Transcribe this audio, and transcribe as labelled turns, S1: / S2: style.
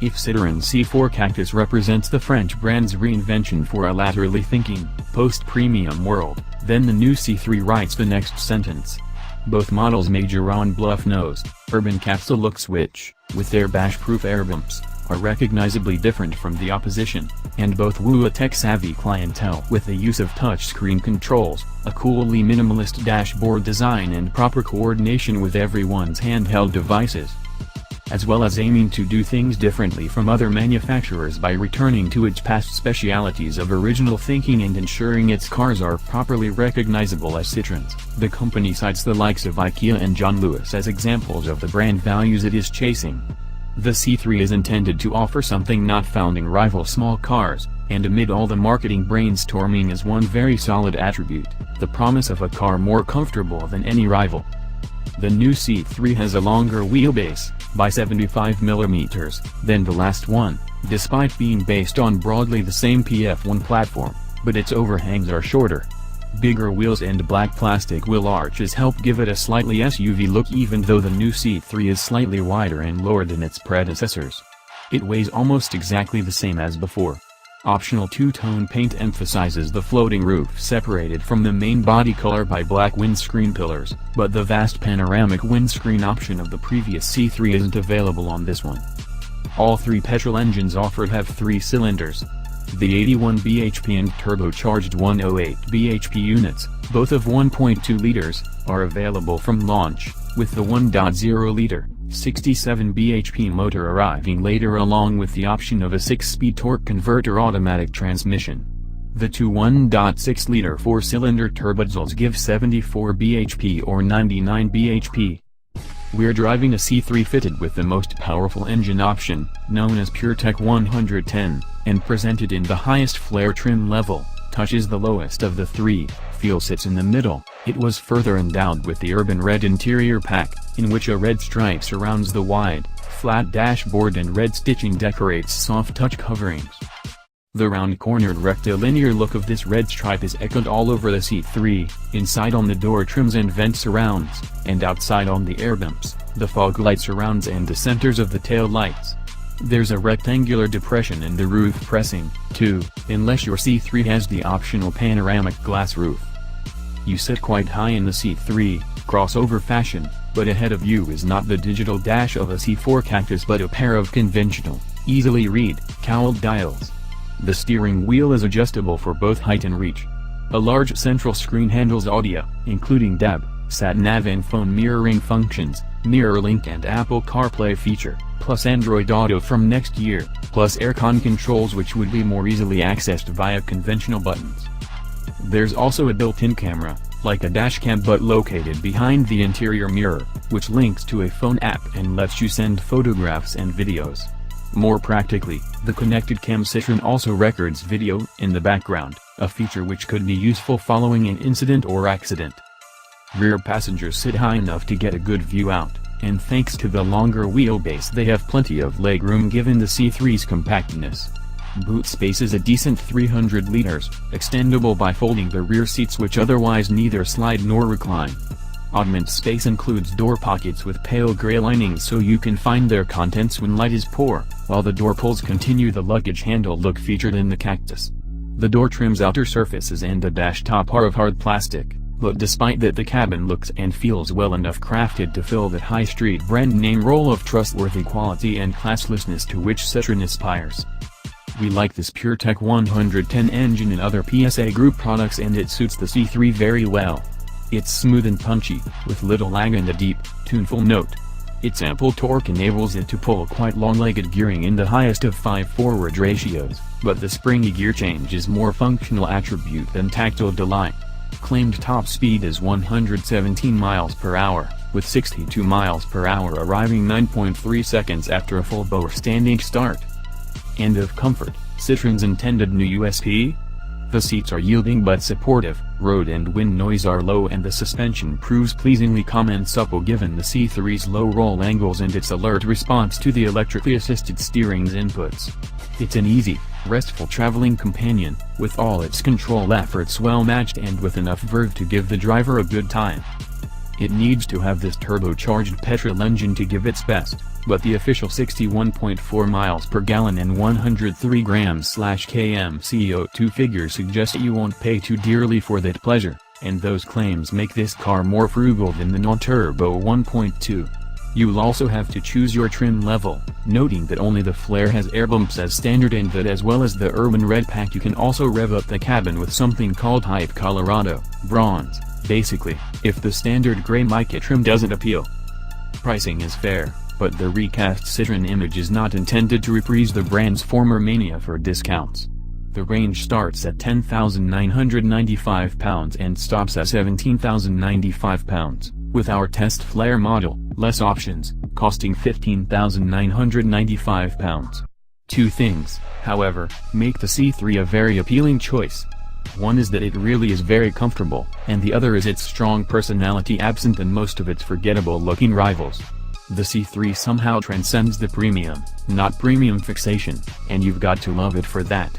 S1: If Citroën C4 Cactus represents the French brand's reinvention for a laterally thinking, post-premium world, then the new C3 writes the next sentence. Both models major on bluff-nosed, urban capsule looks which, with their bash-proof air bumps, are recognizably different from the opposition, and both woo a tech-savvy clientele with the use of touchscreen controls, a coolly minimalist dashboard design and proper coordination with everyone's handheld devices, as well as aiming to do things differently from other manufacturers by returning to its past specialities of original thinking and ensuring its cars are properly recognizable as Citroëns. The company cites the likes of IKEA and John Lewis as examples of the brand values it is chasing. The C3 is intended to offer something not found in rival small cars, and amid all the marketing brainstorming is one very solid attribute, the promise of a car more comfortable than any rival. The new C3 has a longer wheelbase, by 75mm, than the last one, despite being based on broadly the same PF1 platform, but its overhangs are shorter. Bigger wheels and black plastic wheel arches help give it a slightly SUV look even though the new C3 is slightly wider and lower than its predecessors. It weighs almost exactly the same as before. Optional two-tone paint emphasizes the floating roof separated from the main body color by black windscreen pillars, but the vast panoramic windscreen option of the previous C3 isn't available on this one. All three petrol engines offered have 3 cylinders. The 81 bhp and turbocharged 108 bhp units, both of 1.2 liters, are available from launch, with the 1.0-liter, 67 bhp motor arriving later along with the option of a 6-speed torque converter automatic transmission. The two 1.6-liter 4-cylinder turbodiesels give 74 bhp or 99 bhp. We're driving a C3 fitted with the most powerful engine option, known as Puretech 110, and presented in the highest Flair trim level, touches the lowest of the three, feel sits in the middle. It was further endowed with the urban red interior pack, in which a red stripe surrounds the wide, flat dashboard and red stitching decorates soft touch coverings. The round-cornered rectilinear look of this red stripe is echoed all over the C3, inside on the door trims and vent surrounds, and outside on the air bumps, the fog light surrounds and the centers of the tail lights. There's a rectangular depression in the roof pressing, too, unless your C3 has the optional panoramic glass roof. You sit quite high in the C3, crossover fashion, but ahead of you is not the digital dash of a C4 Cactus but a pair of conventional, easily read, cowled dials. The steering wheel is adjustable for both height and reach. A large central screen handles audio, including DAB, sat-nav and phone mirroring functions, MirrorLink and Apple CarPlay feature, plus Android Auto from next year, plus aircon controls which would be more easily accessed via conventional buttons. There's also a built-in camera, like a dashcam but located behind the interior mirror, which links to a phone app and lets you send photographs and videos. More practically, the connected cam Citroën also records video in the background, a feature which could be useful following an incident or accident. Rear passengers sit high enough to get a good view out, and thanks to the longer wheelbase they have plenty of legroom given the C3's compactness. Boot space is a decent 300 liters, extendable by folding the rear seats which otherwise neither slide nor recline. Augment space includes door pockets with pale gray linings so you can find their contents when light is poor, while the door pulls continue the luggage handle look featured in the Cactus. The door trim's outer surfaces and the dash top are of hard plastic, but despite that the cabin looks and feels well enough crafted to fill that high street brand name role of trustworthy quality and classlessness to which Citroën aspires. We like this Puretech 110 engine in other PSA Group products and it suits the C3 very well. It's smooth and punchy, with little lag and a deep, tuneful note. Its ample torque enables it to pull quite long-legged gearing in the highest of 5 forward ratios, but the springy gear change is more functional attribute than tactile delight. Claimed top speed is 117 miles per hour, with 62 miles per hour arriving 9.3 seconds after a full bore standing start. And of comfort, Citroën's intended new USP? The seats are yielding but supportive, road and wind noise are low and the suspension proves pleasingly calm and supple given the C3's low roll angles and its alert response to the electrically assisted steering's inputs. It's an easy, Restful traveling companion, with all its control efforts well matched and with enough verve to give the driver a good time. It needs to have this turbocharged petrol engine to give its best, but the official 61.4 miles per gallon and 103 grams/km CO2 figures suggest you won't pay too dearly for that pleasure, and those claims make this car more frugal than the non-turbo 1.2. You'll also have to choose your trim level, noting that only the Flair has air bumps as standard and that as well as the Urban Red Pack you can also rev up the cabin with something called Hype Colorado, Bronze, basically, if the standard grey mica trim doesn't appeal. Pricing is fair, but the recast Citroen image is not intended to reprise the brand's former mania for discounts. The range starts at £10,995 and stops at £17,095. With our test Flair model, less options, costing £15,995. Two things, however, make the C3 a very appealing choice. One is that it really is very comfortable, and the other is its strong personality absent in most of its forgettable-looking rivals. The C3 somehow transcends the premium, not premium fixation, and you've got to love it for that.